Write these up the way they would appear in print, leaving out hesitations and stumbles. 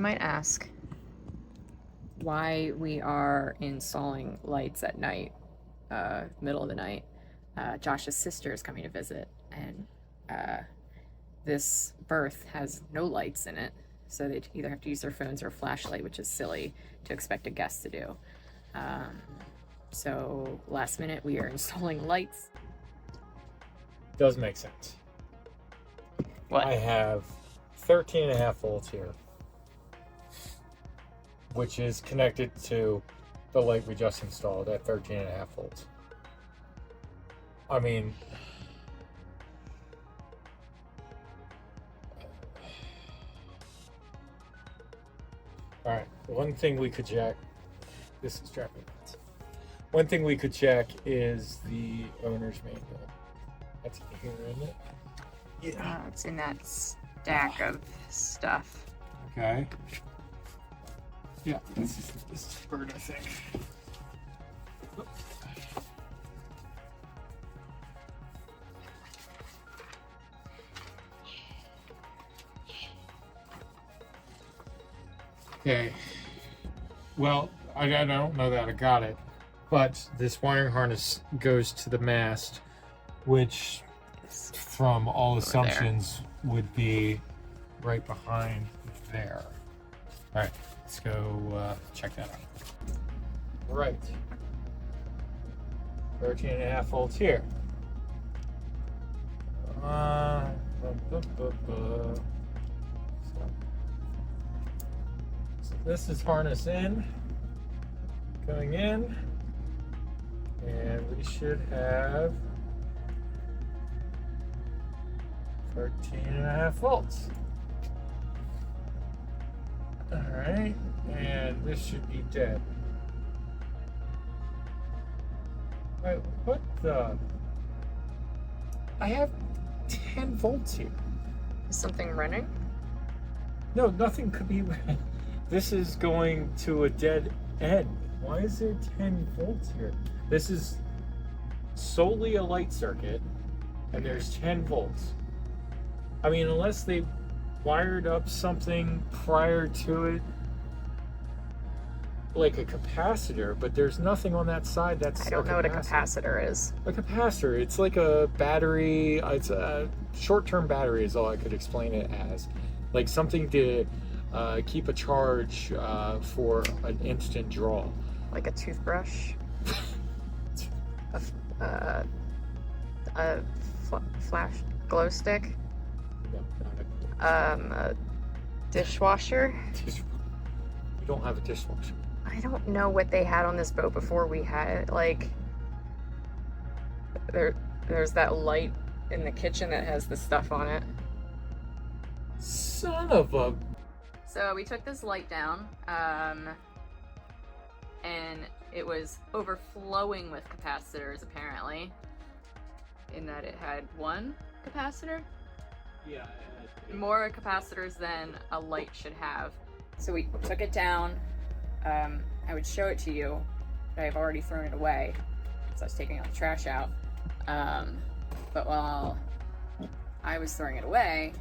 might ask why we are installing lights at night, middle of the night. Josh's sister is coming to visit, and this berth has no lights in it, so they either have to use their phones or a flashlight, which is silly to expect a guest to do. So last minute we are installing lights. Does make sense. What? I have 13.5 volts here, which is connected to the light we just installed at 13.5 volts. I mean, all right, one thing we could check, this is driving me nuts. One thing we could check is the owner's manual. That's here, isn't it? Yeah. It's in that stack of stuff. Okay. Yeah, this is bird, I think. Okay. Well, I don't know that I got it, but this wiring harness goes to the mast, which, from all assumptions, would be right behind there. All right, let's go check that out. Right. 13.5 volts here. So this is harness in, going in, and we should have 13.5 volts. All right, and this should be dead. Wait, what the? I have 10 volts here. Is something running? No, nothing could be. This is going to a dead end. Why is there 10 volts here? This is solely a light circuit, and there's 10 volts. I mean, unless they wired up something prior to it, like a capacitor, but there's nothing on that side that's I don't know what a capacitor is. A capacitor, it's like a battery, it's a short-term battery is all I could explain it as. Like something to keep a charge for an instant draw. Like a toothbrush? a flash glow stick? No, not A dishwasher? You don't have a dishwasher. I don't know what they had on this boat before we had it. Like, there's that light in the kitchen that has the stuff on it. Son of a... So we took this light down, and it was overflowing with capacitors, apparently, in that it had one capacitor. Yeah. More capacitors than a light should have. So we took it down. I would show it to you, but I've already thrown it away because I was taking all the trash out. But while I was throwing it away,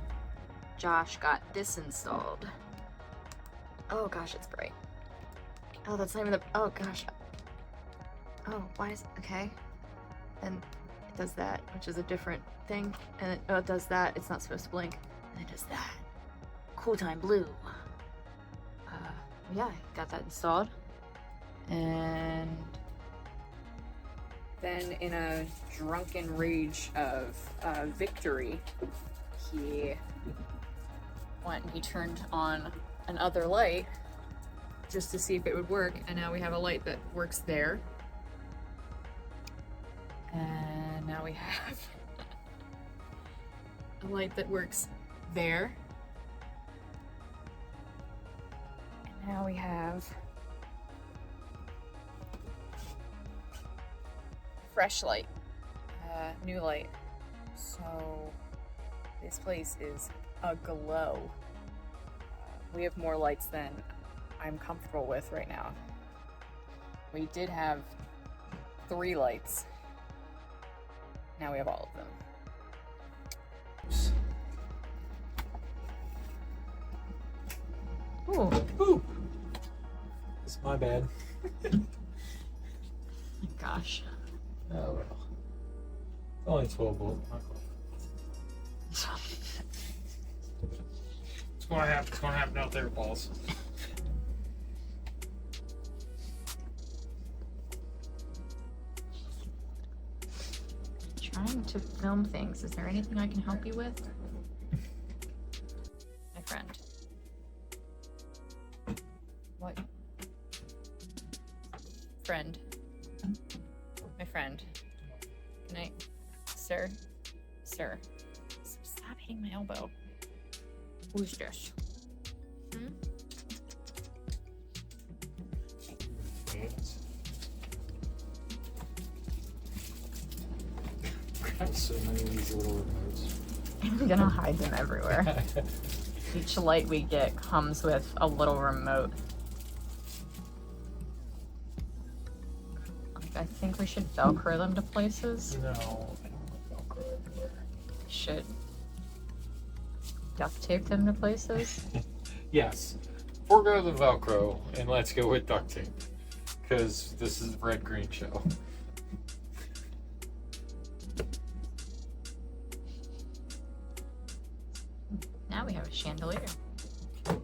Josh got this installed. Oh gosh, it's bright. Oh, that's not even the, oh gosh. Oh, why is, okay. And it does that, which is a different thing. And it does that, it's not supposed to blink. And it does that. Cool time blue. Yeah, got that installed. And then in a drunken rage of victory, he went and he turned on another light just to see if it would work, and now we have a light that works there. And now we have a light that works there. And now we have fresh light, new light. So this place is aglow. We have more lights than I'm comfortable with right now. We did have 3 lights. Now we have all of them. Ooh. Ooh. It's my bad. Gosh. Oh well. It's only 12 volt. It's gonna happen out there, balls. Trying to film things. Is there anything I can help you with? My friend. What? Friend. My friend. Good night. Sir. Sir. Stop hitting my elbow. Who's this? Hmm? I have so many of these little remotes. I'm gonna hide them everywhere. Each light we get comes with a little remote. I think we should Velcro them to places. No, I don't want Velcro everywhere. Should duct tape them to places. Yes. Forego the Velcro and let's go with duct tape. Because this is a red-green show. Now we have a chandelier. Let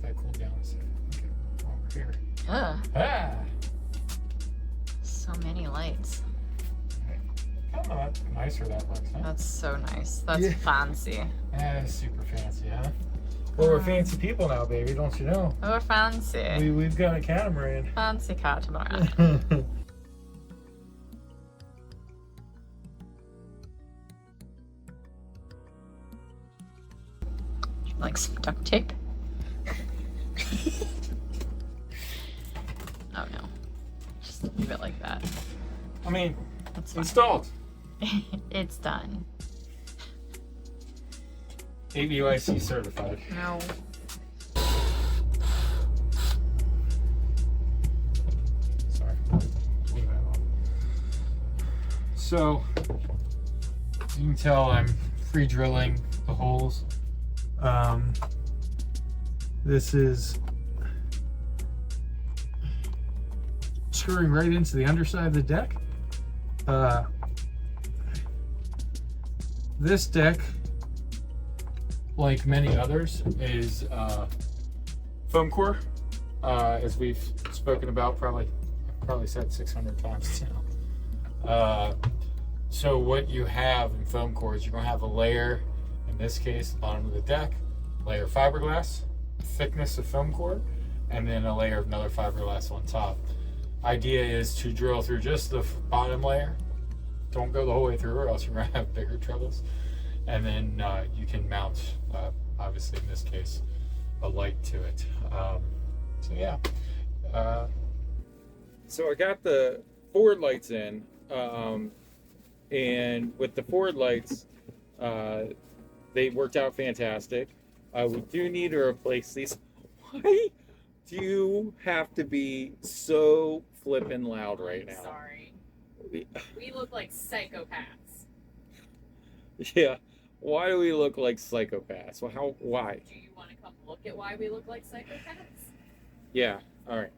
that cool down a second. Okay, over here. Ugh, Ah! so many lights. Come on. Nicer that looks, huh? That's so nice. That's Yeah. fancy. Super fancy, huh? Well, we're fancy people now, baby, don't you know? Oh, fancy. We've got a catamaran. Fancy catamaran. Like some duct tape. Oh no. Just leave it like that. I mean, That's fine. installed. It's done. ABYC certified. No. Sorry. Leave that off. So, you can tell I'm free drilling the holes. This is screwing right into the underside of the deck. This deck, like many others, is foam core, as we've spoken about, probably said 600 times now. So what you have in foam core is you're going to have a layer, in this case, bottom of the deck, layer of fiberglass, thickness of foam core, and then a layer of another fiberglass on top. Idea is to drill through just the bottom layer. Don't go the whole way through or else you're going to have bigger troubles. And then you can mount, obviously in this case, a light to it. So yeah. So I got the forward lights in, and with the forward lights, they worked out fantastic. We do need to replace these. Why do you have to be so flippin' loud right now? Sorry. We look like psychopaths. Yeah. Why do we look like psychopaths? Well, why? Do you want to come look at why we look like psychopaths? Yeah. All right.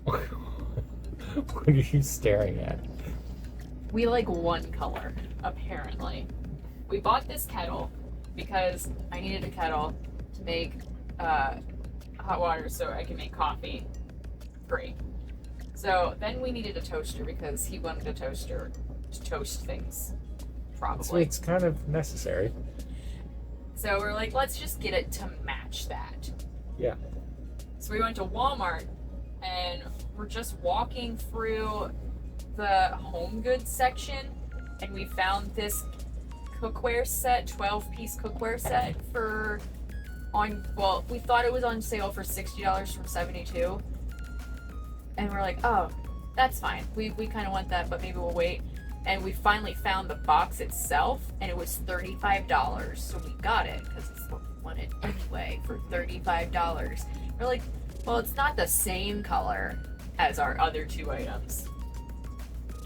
What are you staring at? We like one color, apparently. We bought this kettle because I needed a kettle to make hot water so I can make coffee. Great. So then we needed a toaster because he wanted a toaster to toast things. Probably. It's kind of necessary. So we're like, let's just get it to match that. Yeah. So we went to Walmart and we're just walking through the home goods section and we found this cookware set, 12-piece cookware set we thought it was on sale for $60 from $72. And we're like, oh, that's fine. We kind of want that, but maybe we'll wait. And we finally found the box itself, and it was $35. So we got it because it's what we wanted anyway for $35. We're like, well, it's not the same color as our other two items.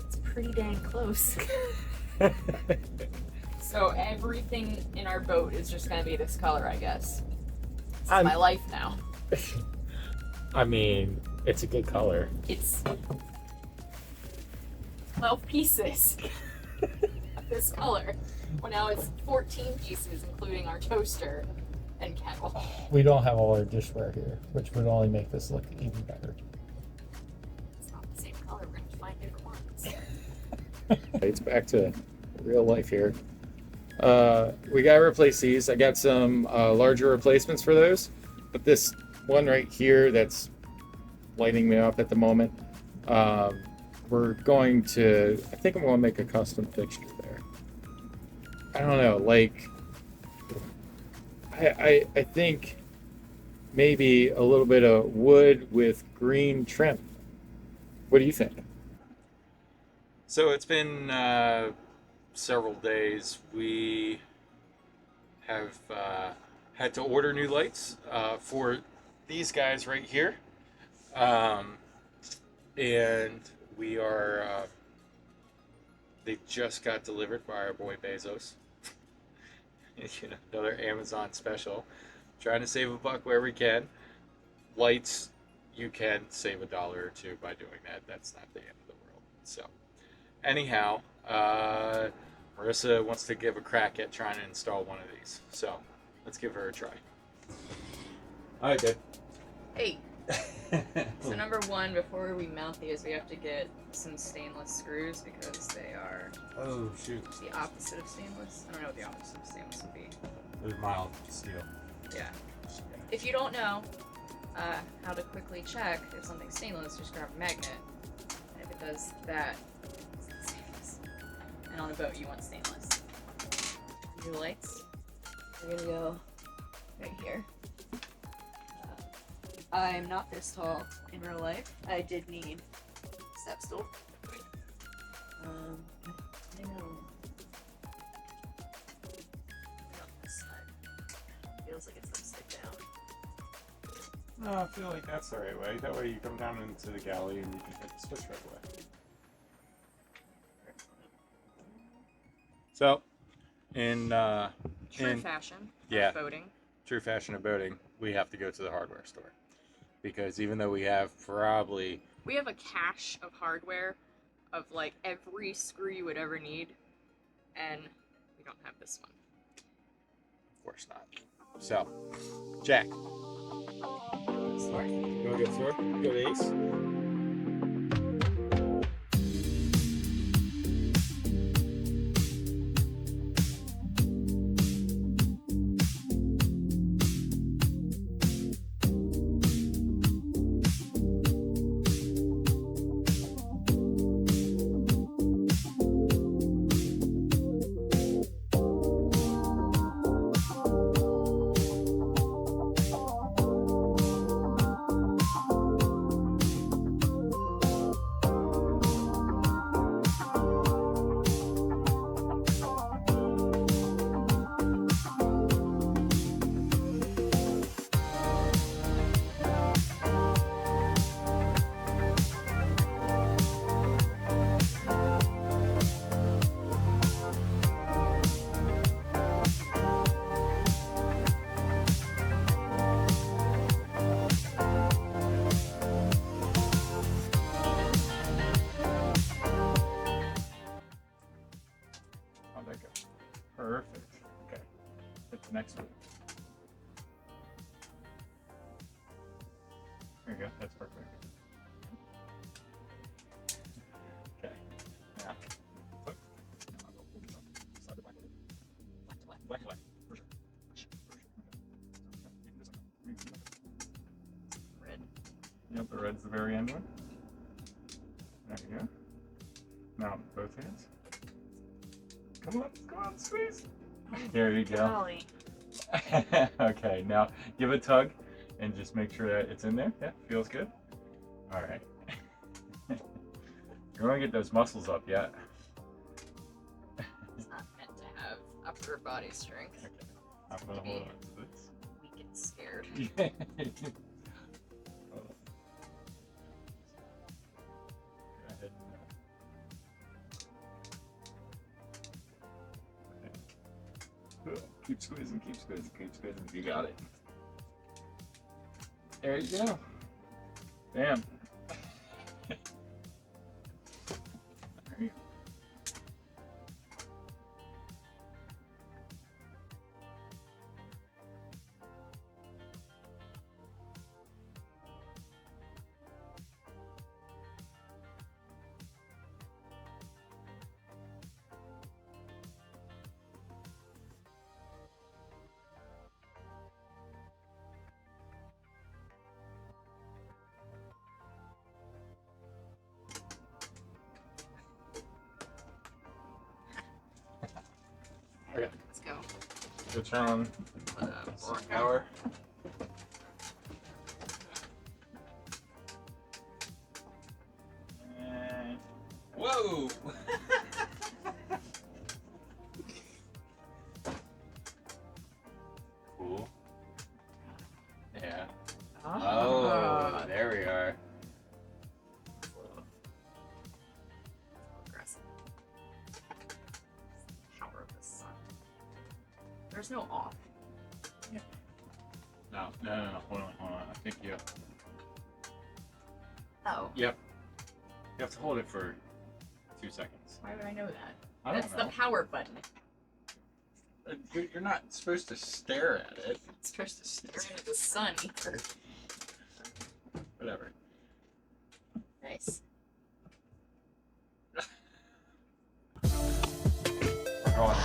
It's pretty dang close. So everything in our boat is just gonna be this color, I guess. It's I'm- my life now. I mean, it's a good color. It's 12 pieces of this color. Well, now it's 14 pieces, including our toaster and kettle. We don't have all our dishware here, which would only make this look even better. It's not the same color. We're gonna find different ones. It's back to real life here. We gotta replace these. I got some larger replacements for those, but this one right here that's lighting me up at the moment, we're going to, I think I'm going to make a custom fixture there. I don't know, like, I think maybe a little bit of wood with green trim. What do you think? So it's been several days. We have had to order new lights for these guys right here. And we are, they just got delivered by our boy Bezos. You know, another Amazon special. Trying to save a buck where we can. Lights, you can save $1 or $2 by doing that. That's not the end of the world. So, anyhow, Marissa wants to give a crack at trying to install one of these. So, let's give her a try. All right, Dave. Hey. So number one, before we mount these, we have to get some stainless screws because they are Oh, shoot. the opposite of stainless. I don't know what the opposite of stainless would be. They're mild steel. Yeah. If you don't know how to quickly check if something's stainless, just grab a magnet. And if it does that, it's stainless. And on a boat, you want stainless. New lights. We're gonna go right here. I'm not this tall in real life. I did need a step stool. I know. On this side. Feels like it's upside down. No, I feel like that's the right way. That way you come down into the galley and you can hit the switch right away. So, in True fashion yeah. of boating. true fashion of boating, we have to go to the hardware store. Because even though we have probably... We have a cache of hardware of like every screw you would ever need, and we don't have this one. Of course not. So, Jack. Sword. You want to go sword? Go to ace? How'd that go? Perfect. Okay. Hit the next one. There you go. That's perfect. Okay. Now, look. Slide it back. Black and white. For sure. Red. Yep, the red's the very end one. There you go. Now, both hands. Come on, squeeze. There you go. Golly. Okay, now give a tug and just make sure that it's in there. Yeah, feels good. All right. You're gonna get those muscles up yet. It's not meant to have upper body strength. Okay. I'm gonna hold on to this. Weak and scared. squeezing, keep squeezing, keep squeezing. You got it. There you go. Bam. There you go. Okay. Let's go. Go turn on power. And whoa! Cool. Yeah. Oh, there we are. Aggressive. Power of the sun. There's no off. No. Hold on. I think you. Oh. Yep. You have to hold it for 2 seconds. Why would I know that? I don't That's know. the power button. You're not supposed to stare at it. It's supposed to stare into the sun either. Whatever. Nice. We're going.